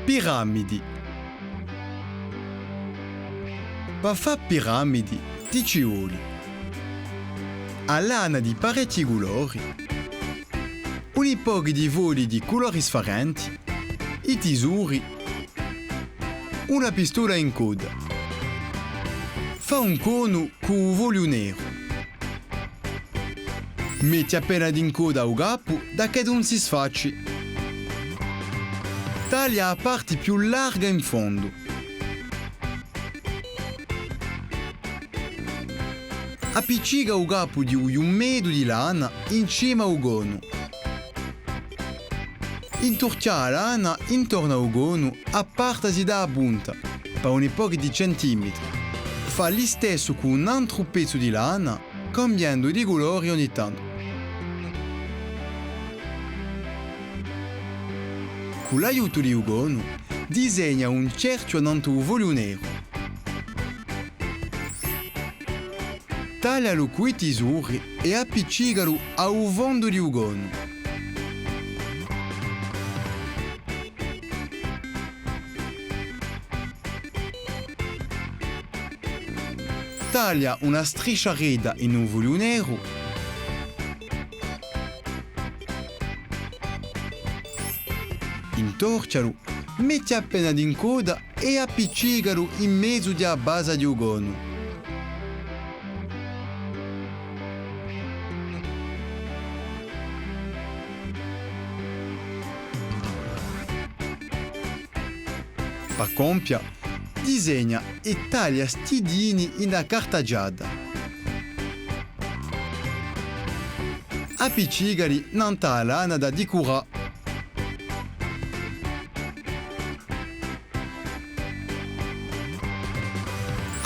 Piramidi. Per fare piramidi ti ci vuole a lana di parecchi colori, un po' di voli di colori differenti, i tesori, una pistola in coda. Fa un cono con un voglio nero. Metti appena in coda al capo da che non si sfacci. Taglia la parte più larga in fondo. Appiccica il capo di un medo di lana in cima al gono. Intorcia la lana intorno al gono a partasi da punta, per un po' di centimetri. Fa lo stesso con un altro pezzo di lana, cambiando di colori ogni tanto. Con l'aiuto di Ugono, disegna un cerchio davanti al voglio nero. Taglialo con i tesori e appiccicalo al fondo di Ugono. Taglia una striscia rida in un voglio nero. Intorcialo, metti appena in coda e appiccicalo in mezzo alla base di Ugono. Per compia, disegna e taglia stidini in una carta giada. Appiccicali nella lana da decorare.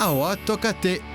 Ora tocca a te.